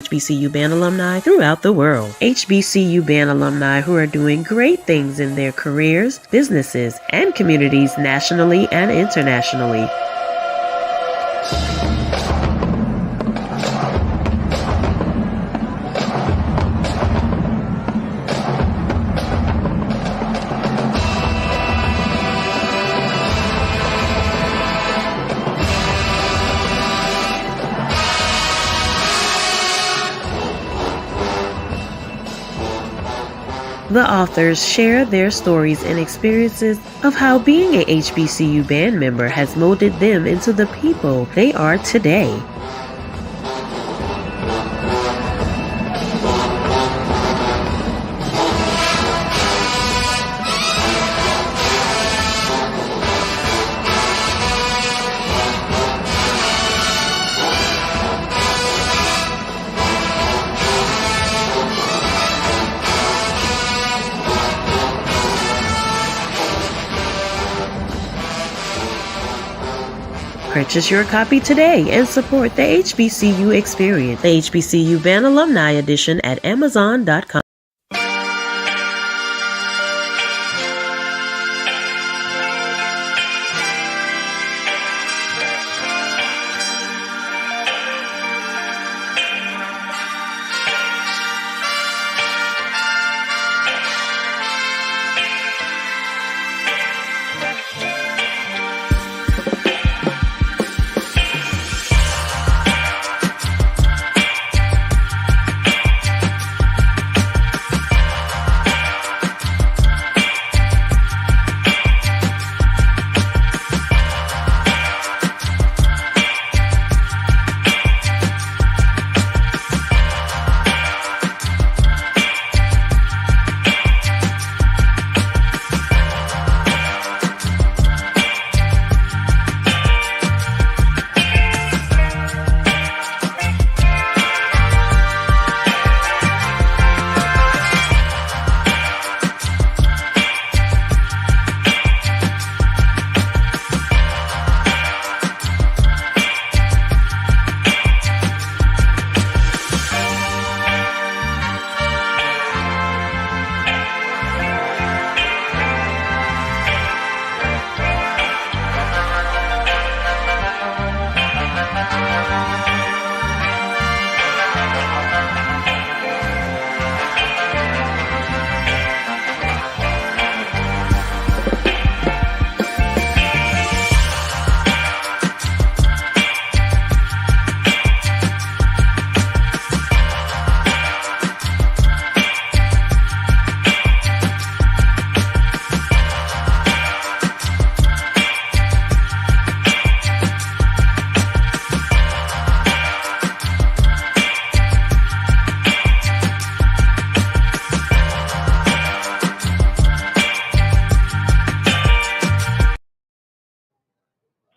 HBCU band alumni throughout the world. HBCU band alumni who are doing great things in their careers, businesses, and communities nationally and internationally. The authors share their stories and experiences of how being a HBCU band member has molded them into the people they are today. Purchase your copy today and support the HBCU Experience, the HBCU Band Alumni Edition at Amazon.com.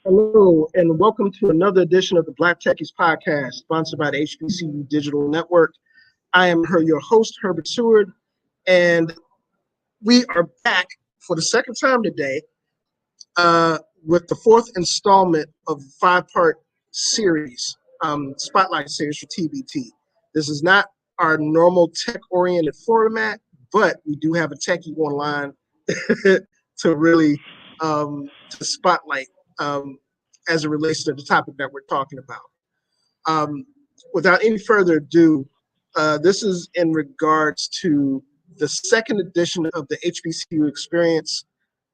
Hello, and welcome to another edition of the Black Teckies podcast, sponsored by the HBCU Digital Network. I am your host, Herbert Seward, and we are back for the second time today with the fourth installment of the five-part series, Spotlight Series for TBT. This is not our normal tech-oriented format, but we do have a techie online to really to spotlight as it relates to the topic that we're talking about. Without any further ado, this is in regards to the second edition of the HBCU Experience,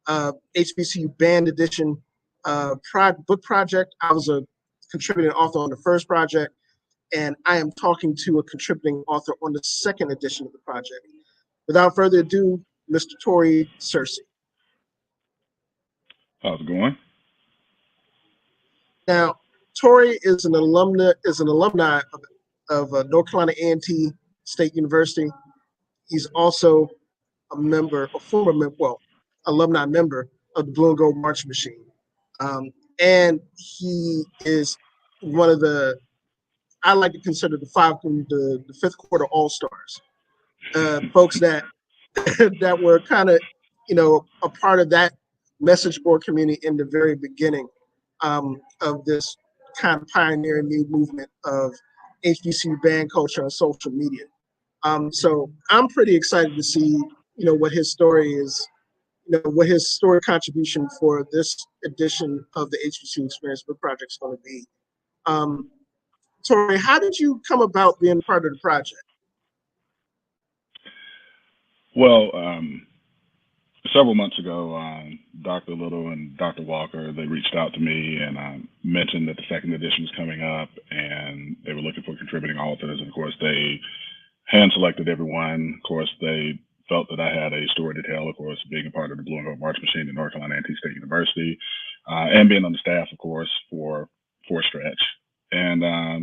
HBCU Band Edition book project. I was a contributing author on the first project, and I am talking to a contributing author on the second edition of the project. Without further ado, Mr. Torey Searcy. How's it going? Now, Torey is an alumni of North Carolina A&T State University. He's also alumni member of the Blue and Gold Marching Machine. And he is one of I like to consider the fifth quarter all-stars. Folks that that were kind of, a part of that message board community in the very beginning of this kind of pioneering new movement of HBCU band culture on social media. So I'm pretty excited to see, what his story is, what his story contribution for this edition of the HBCU Experience Book Project is going to be. Torey, how did you come about being part of the project? Well, several months ago, Dr. Little and Dr. Walker, they reached out to me and mentioned that the second edition was coming up and they were looking for contributing authors. And of course, they hand selected everyone. Of course, they felt that I had a story to tell, of course, being a part of the Blue and Gold March Machine at North Carolina A&T State University, and being on the staff, of course, for a stretch. And, I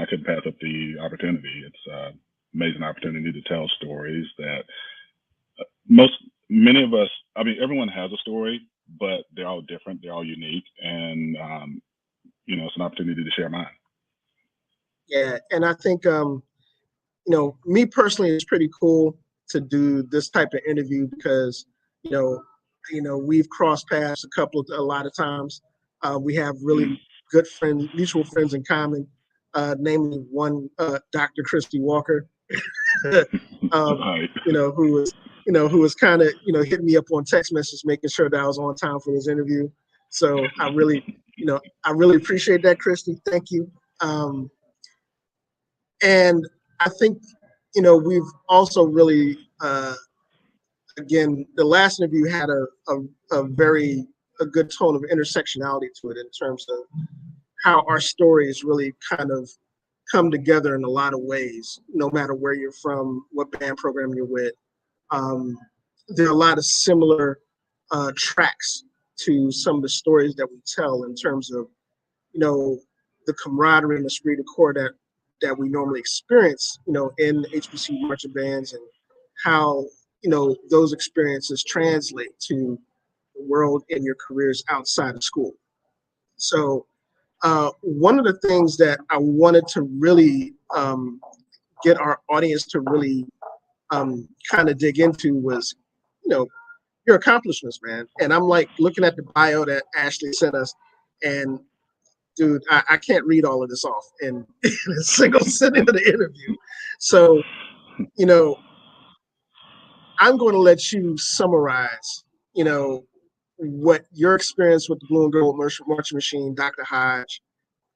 couldn't pass up the opportunity. It's an amazing opportunity to tell stories that many of us, everyone has a story, but they're all different. They're all unique. And, it's an opportunity to share mine. Yeah. And I think, me personally, it's pretty cool to do this type of interview because, we've crossed paths a lot of times. We have really good friends, mutual friends in common, namely one, Dr. Christy Walker, Right. who was kind of, hitting me up on text messages, making sure that I was on time for this interview. So I really appreciate that, Christy. Thank you. And I think, we've also really, again, the last interview had a good tone of intersectionality to it in terms of how our stories really kind of come together in a lot of ways, no matter where you're from, what band program you're with. There are a lot of similar tracks to some of the stories that we tell in terms of, the camaraderie and the esprit de corps that we normally experience, in HBCU marching bands, and how, those experiences translate to the world in your careers outside of school. So one of the things that I wanted to really get our audience to really kind of dig into was, your accomplishments, man. And I'm like looking at the bio that Ashley sent us, and dude, I can't read all of this off in a single sitting of the interview. So, I'm going to let you summarize, what your experience with the Blue and Gold Marching Machine, Dr. Hodge,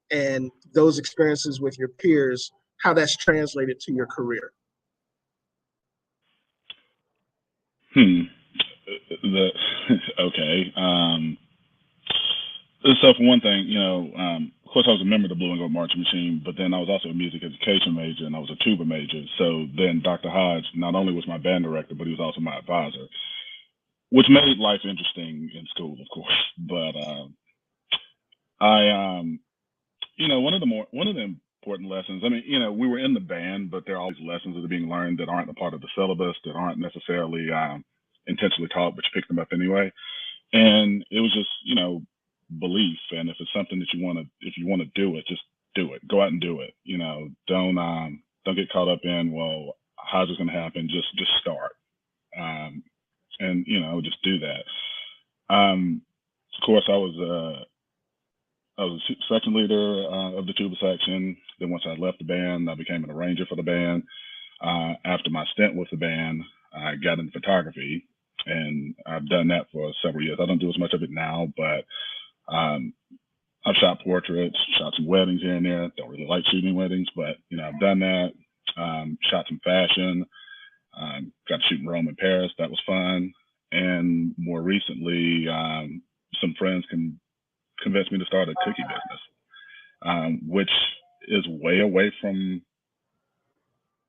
and those experiences with your peers, how that's translated to your career. Okay. So for one thing, of course I was a member of the Blue and Gold Marching Machine, but then I was also a music education major and I was a tuba major. So then Dr. Hodge not only was my band director, but he was also my advisor, which made life interesting in school, of course. But one of the important lessons, we were in the band, but there are always lessons that are being learned that aren't a part of the syllabus, that aren't necessarily intentionally taught, but you pick them up anyway. And it was just, belief. And if it's something that if you want to do it, just do it. Go out and do it. Don't get caught up in, well, how's this going to happen? Just start. And just do that. Of course, I was a section leader of the tuba section. Then once I left the band, I became an arranger for the band. After my stint with the band, I got into photography, and I've done that for several years. I don't do as much of it now, but I've shot portraits, shot some weddings here and there. Don't really like shooting weddings, but I've done that. Shot some fashion. Got to shoot in Rome and Paris. That was fun. And more recently, some friends convinced me to start a cookie business, which is way away from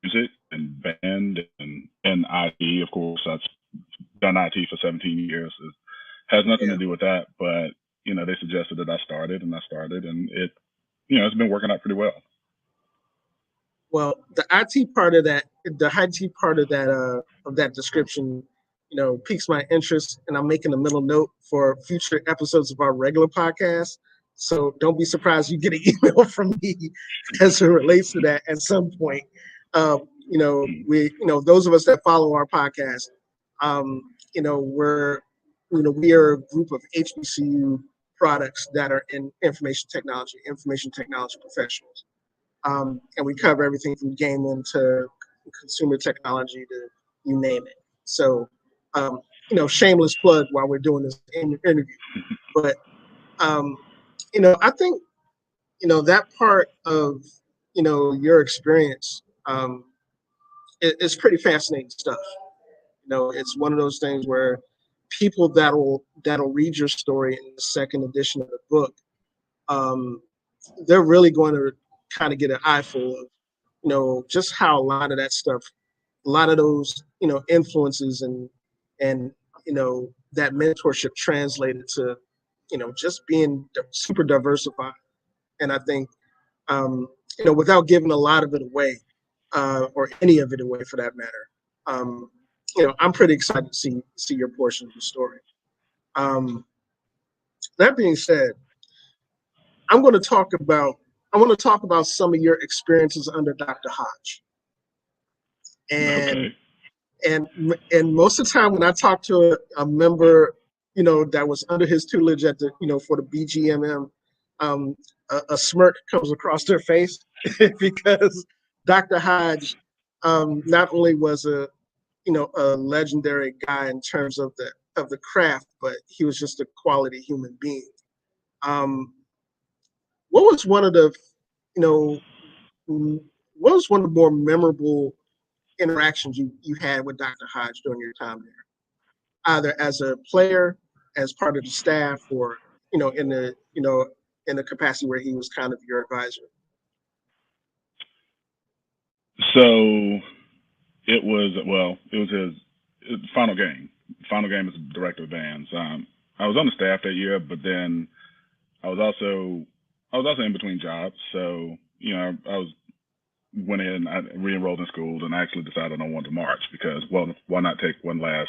music and band and IT. Of course, I've done IT for 17 years. It has nothing to do with that, but they suggested that I started, and it's been working out pretty well. Well, the IT part of that description, piques my interest, and I'm making a mental note for future episodes of our regular podcast. So don't be surprised you get an email from me as it relates to that at some point. Those of us that follow our podcast, we are a group of HBCU products that are in information technology professionals. And we cover everything from gaming to consumer technology to you name it. So, shameless plug while we're doing this interview. But, I think, that part of, your experience is pretty fascinating stuff. It's one of those things where people that'll read your story in the second edition of the book, they're really going to kind of get an eyeful of, just how a lot of that stuff, a lot of those, influences and that mentorship translated to, just being super diversified. And I think, without giving a lot of it away, or any of it away for that matter, I'm pretty excited to see your portion of the story. That being said, I want to talk about some of your experiences under Dr. Hodge. And Okay. and most of the time when I talk to a member, that was under his tutelage at the, for the BGMM, a smirk comes across their face because Dr. Hodge not only was a legendary guy in terms of the craft, but he was just a quality human being. What was one of the, you know, what was one of the more memorable interactions you had with Dr. Hodge during your time there, either as a player, as part of the staff, or in the capacity where he was kind of your advisor? So it was his final game. Final game as director of bands. I was on the staff that year, but then I was also in between jobs. So I went in, I re-enrolled in school, and I actually decided I wanted to march because, well, why not take one last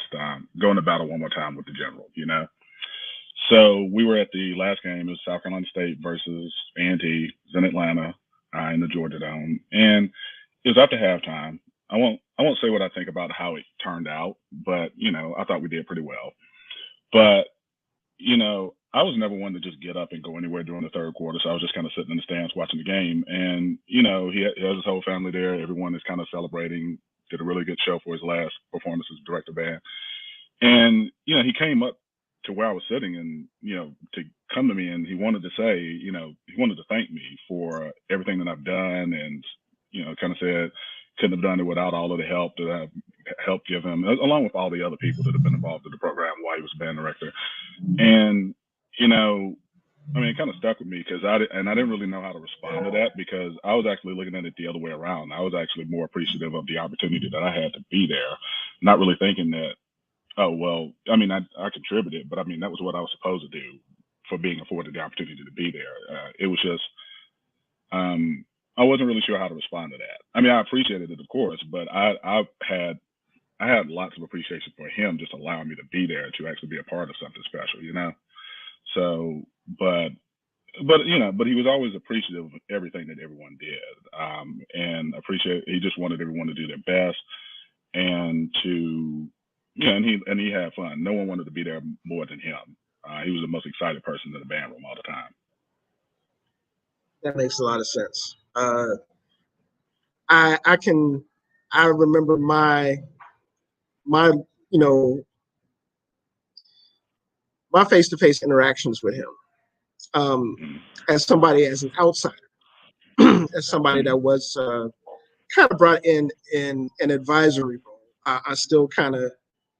go into battle one more time with the general, So we were at the last game. It was South Carolina State versus A&T. It was in Atlanta, in the Georgia Dome, and it was after halftime. I won't say what I think about how it turned out, but I thought we did pretty well. But I was never one to just get up and go anywhere during the third quarter, so I was just kind of sitting in the stands watching the game. And he has his whole family there. Everyone is kind of celebrating. Did a really good show for his last performance as director band. And he came up to where I was sitting, and to come to me, and he wanted to say, he wanted to thank me for everything that I've done, and kind of said couldn't have done it without all of the help that I've helped give him, along with all the other people that have been involved in the program while he was band director. And it kind of stuck with me because I didn't really know how to respond to that, because I was actually looking at it the other way around. I was actually more appreciative of the opportunity that I had to be there, not really thinking that, oh, well, I contributed, but that was what I was supposed to do for being afforded the opportunity to be there. It was just, I wasn't really sure how to respond to that. I appreciated it, of course, but I had lots of appreciation for him just allowing me to be there, to actually be a part of something special, So, but he was always appreciative of everything that everyone did, and he just wanted everyone to do their best and to, and he had fun. No one wanted to be there more than him. He was the most excited person in the band room all the time. That makes a lot of sense. I remember my my face-to-face interactions with him, as an outsider, as somebody that was kind of brought in an advisory role. I still kind of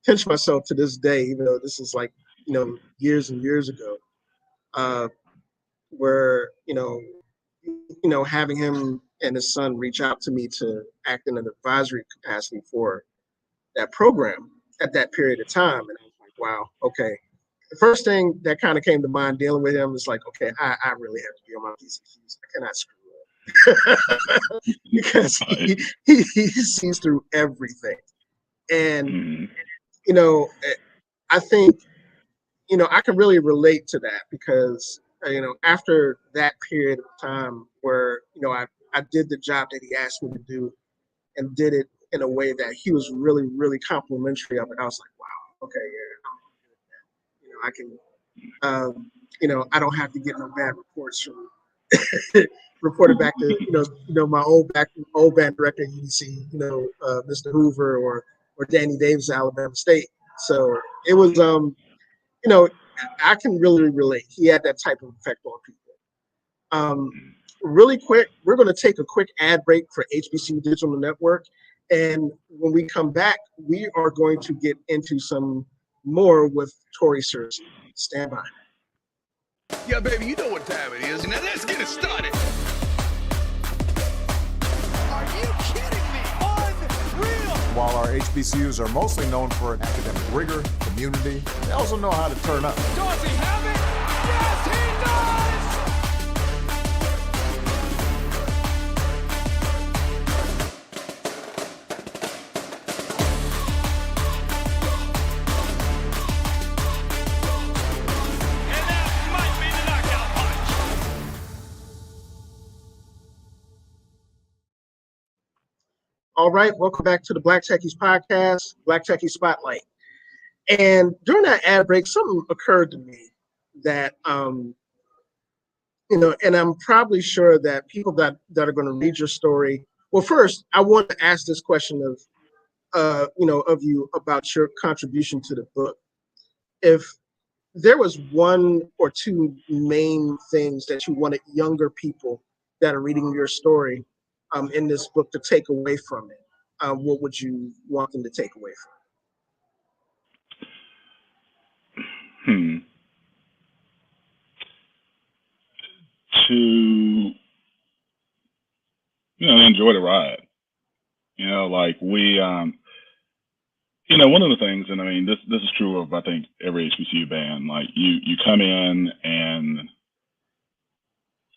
pinch myself to this day, even though this is like years and years ago, where having him and his son reach out to me to act in an advisory capacity for that program at that period of time, and I was like, wow, okay. The first thing that kind of came to mind dealing with him is like, okay, I really have to be on my P's and Q's. I cannot screw up because he sees through everything. And I think I can really relate to that because after that period of time where I did the job that he asked me to do and did it in a way that he was really, really complimentary of it, I was like, wow, okay, yeah, I can, I don't have to get no bad reports from reported back to my old band director at UDC, Mr. Hoover or Danny Davis at Alabama State. So it was I can really relate. He had that type of effect on people. Really quick, we're going to take a quick ad break for HBCU Digital Network. And when we come back, we are going to get into some more with Torey Searcy. Stand by. Yeah, baby, you know what time it is. Now let's get it started. Are you kidding me? Unreal! While our HBCUs are mostly known for academic rigor, community, they also know how to turn up. Does he have it? Yes, he does! And that might be the knockout punch. All right, welcome back to the Black Teckies podcast, Black Teckies Spotlight. And during that ad break, something occurred to me that, and I'm probably sure that people that are going to read your story. Well, first, I want to ask this question of you about your contribution to the book. If there was one or two main things that you wanted younger people that are reading your story in this book to take away from it, what would you want them to take away from it? To enjoy the ride. Like we one of the things, and I mean this is true of I think every HBCU band, like you come in and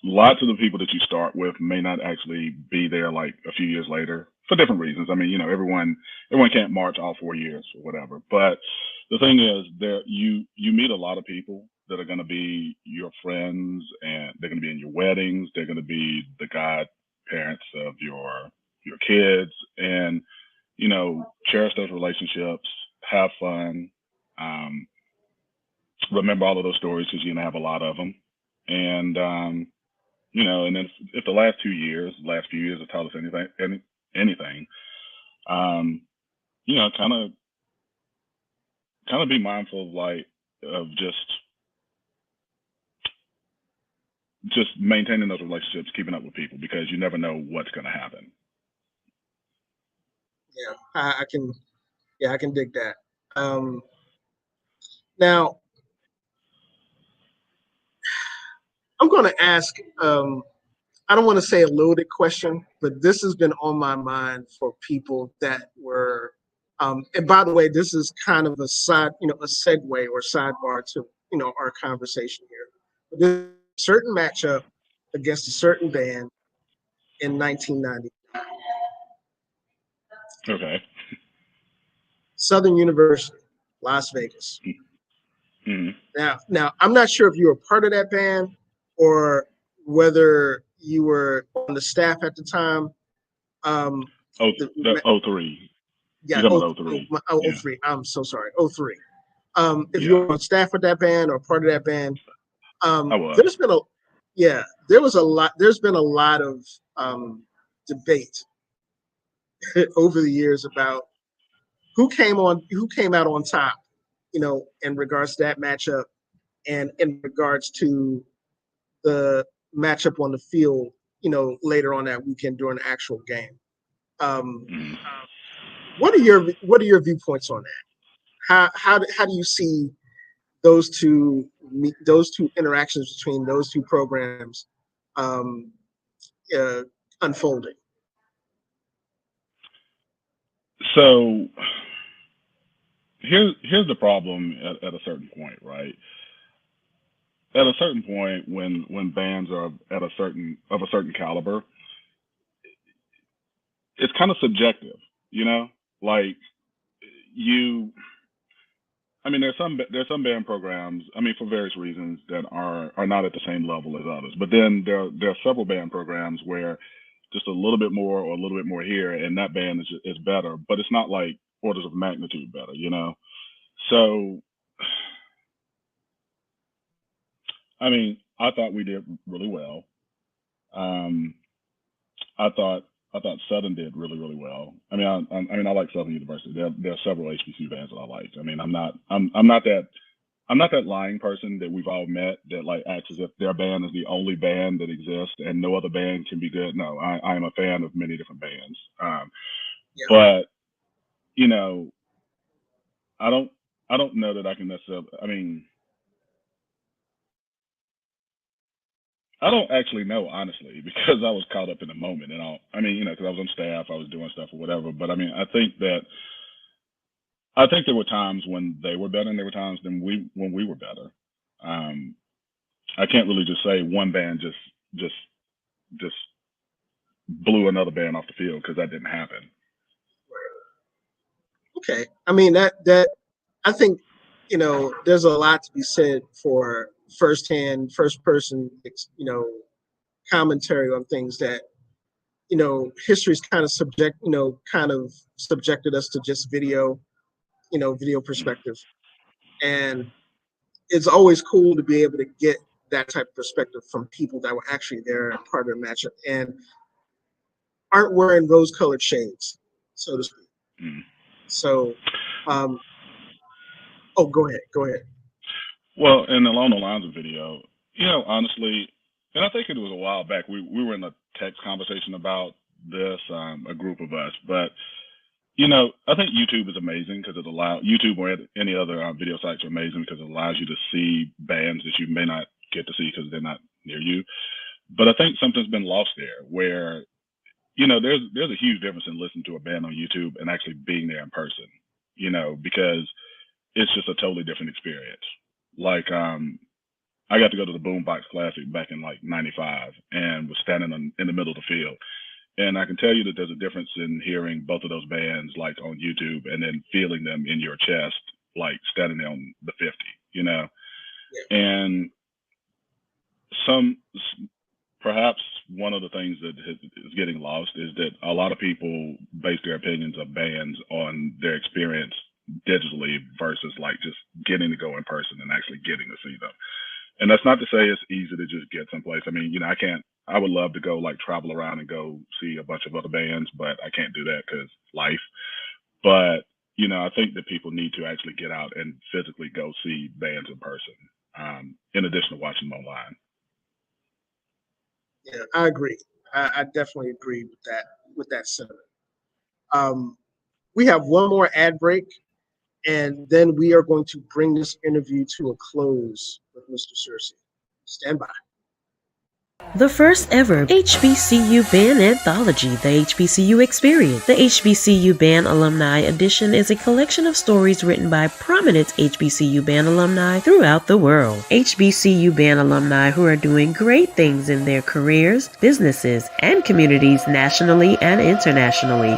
lots of the people that you start with may not actually be there like a few years later for different reasons. I mean, everyone can't march all 4 years or whatever. But the thing is, you meet a lot of people that are going to be your friends, and they're going to be in your weddings. They're going to be the godparents of your kids, and cherish those relationships, have fun, remember all of those stories because you're going to have a lot of them, and and then if the last few years have taught us anything, kind of be mindful of just maintaining those relationships, keeping up with people, because you never know what's going to happen. Yeah, I can dig that. Now, I'm going to ask, I don't want to say a loaded question, but this has been on my mind for people that were, and by the way, this is kind of a segue or sidebar to, our conversation here. But there's a certain matchup against a certain band in 1990. Okay. Southern University, Las Vegas. Mm-hmm. Now, I'm not sure if you were part of that band or whether you were on the staff at the time. 03. Yeah, 03. 03. I'm so sorry. 03. If Yeah. you were on staff with that band or part of that band, I was. there's been a lot of debate over the years about who came out on top, in regards to that matchup and in regards to the matchup on the field, later on that weekend during the actual game. What are your viewpoints on that? How do you see those two interactions between those two programs unfolding? So here's the problem at a certain point, right? At a certain point, when bands are at a certain caliber, it's kind of subjective, like I mean, there's some band programs, I mean, for various reasons, that are not at the same level as others. But then there are several band programs where just a little bit more or a little bit more here, and that band is better. But it's not like orders of magnitude better, So, I mean, I thought we did really well. I thought Southern did really, really well. I mean, I like Southern University. There are several HBCU bands that I like. I mean, I'm not that lying person that we've all met that like acts as if their band is the only band that exists and no other band can be good. No, I am a fan of many different bands. But you know, I don't know that I can necessarily. I mean, I don't actually know honestly because I was caught up in the moment and all. I mean, because I was on staff, I was doing stuff or whatever. But I mean, I think there were times when they were better and there were times when we were better. I can't really just say one band just blew another band off the field because that didn't happen. Okay, I mean that I think there's a lot to be said for first person commentary on things that history's kind of subjected us to just video perspective, and it's always cool to be able to get that type of perspective from people that were actually there and part of the matchup and aren't wearing rose-colored shades, so to speak. So, go ahead. Well, and along the lines of video, honestly, and I think it was a while back, we were in a text conversation about this, a group of us, but I think YouTube is amazing because it allows YouTube or any other video sites are amazing because it allows you to see bands that you may not get to see because they're not near you. But I think something's been lost there where, there's a huge difference in listening to a band on YouTube and actually being there in person, because it's just a totally different experience. Like, I got to go to the Boombox Classic back in like '95 and was standing in the middle of the field. And I can tell you that there's a difference in hearing both of those bands like on YouTube and then feeling them in your chest, like standing there on the 50, And perhaps one of the things that is getting lost is that a lot of people base their opinions of bands on their experience digitally versus like just getting to go in person and actually getting to see them. And that's not to say it's easy to just get someplace. I mean, I would love to go like travel around and go see a bunch of other bands, but I can't do that because life. But, I think that people need to actually get out and physically go see bands in person, in addition to watching them online. Yeah, I agree. I definitely agree with that sentiment. We have one more ad break, and then we are going to bring this interview to a close with Mr. Searcy. Stand by. The first ever HBCU Band Anthology, the HBCU Experience. The HBCU Band Alumni Edition is a collection of stories written by prominent HBCU band alumni throughout the world. HBCU band alumni who are doing great things in their careers, businesses, and communities nationally and internationally.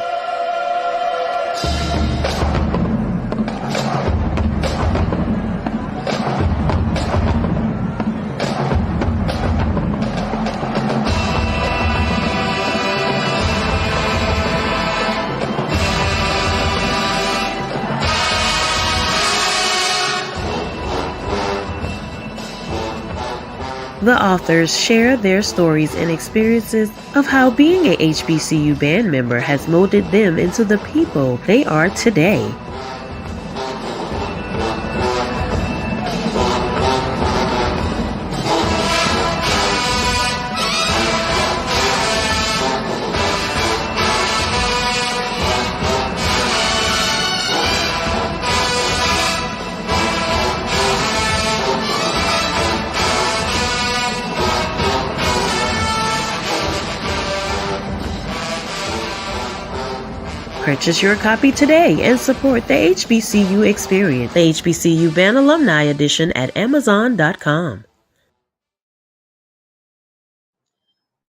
The authors share their stories and experiences of how being a HBCU band member has molded them into the people they are today. Purchase your copy today and support the HBCU Experience, the HBCU Band Alumni Edition at Amazon.com.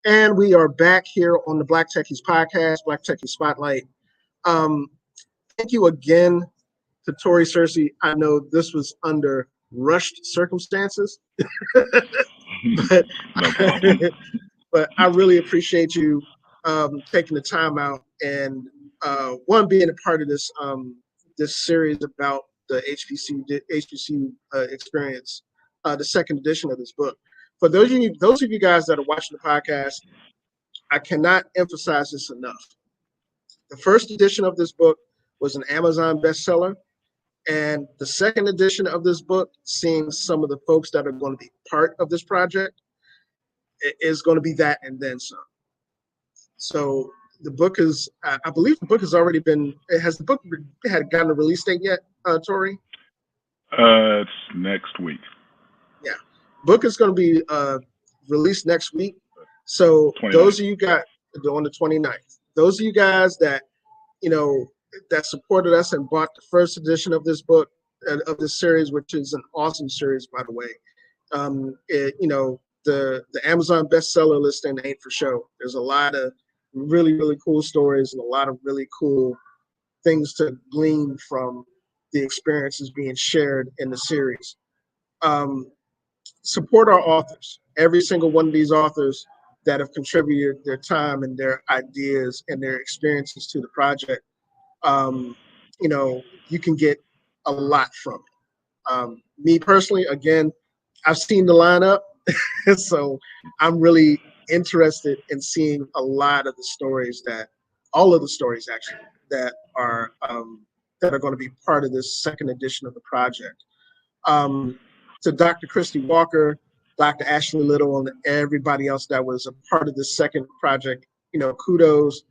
And we are back here on the Black Teckies podcast, Black Teckies Spotlight. Thank you again to Torey Searcy. I know this was under rushed circumstances, but I really appreciate you taking the time out and being a part of this series about the HBCU Experience, the second edition of this book. for those of you guys that are watching the podcast, I cannot emphasize this enough. The first edition of this book was an Amazon bestseller. And the second edition of this book, seeing some of the folks that are going to be part of this project, is going to be that and then some. So the book is, I believe the book has already been, has the book had gotten a release date yet, Torey? It's next week. Yeah. Book is going to be released next week. So 29th. Those of you guys, on the 29th, those of you guys that, that supported us and bought the first edition of this book, of this series, which is an awesome series, by the way. The Amazon bestseller listing ain't for show. There's a lot of really, really cool stories and a lot of really cool things to glean from the experiences being shared in the series. Support our authors. Every single one of these authors that have contributed their time and their ideas and their experiences to the project, you can get a lot from it. Me personally, again, I've seen the lineup, so I'm really interested in seeing a lot of the stories all of the stories actually, that are going to be part of this second edition of the project. To Dr. Christy Walker, Dr. Ashley Little, and everybody else that was a part of this second project, kudos.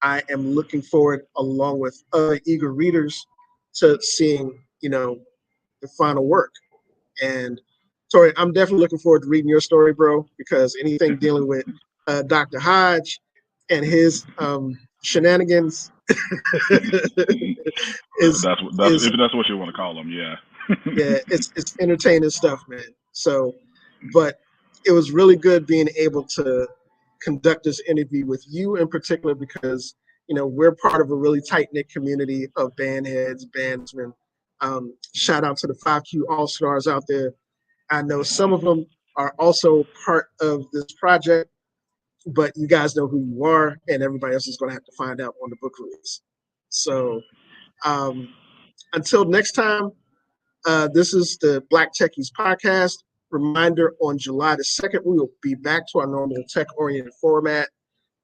I am looking forward, along with other eager readers, to seeing, the final work. And Torey, I'm definitely looking forward to reading your story, bro, because anything dealing with Dr. Hodge and his shenanigans if that's what you want to call them, yeah. Yeah, it's entertaining stuff, man. So, but it was really good being able to conduct this interview with you in particular, because we're part of a really tight-knit community of band heads, bandsmen. Shout out to the 5Q All-Stars out there. I know some of them are also part of this project, but you guys know who you are, and everybody else is going to have to find out on the book release. So until next time, this is the Black Teckies podcast. Reminder, on July the 2nd, we will be back to our normal tech-oriented format.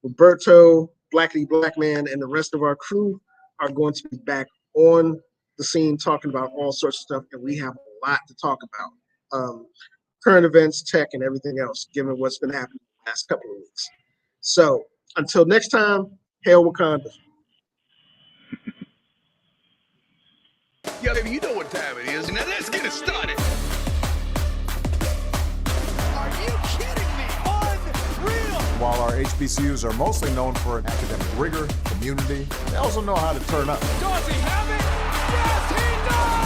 Roberto, Blackity Black Man, and the rest of our crew are going to be back on the scene talking about all sorts of stuff, and we have a lot to talk about. Current events, tech, and everything else, given what's been happening the last couple of weeks. So until next time, hail Wakanda. Yeah, baby, you know what time it is. Now let's get it started. Are you kidding me? Unreal! While our HBCUs are mostly known for academic rigor, community, they also know how to turn up. Does he have it? Yes, he does!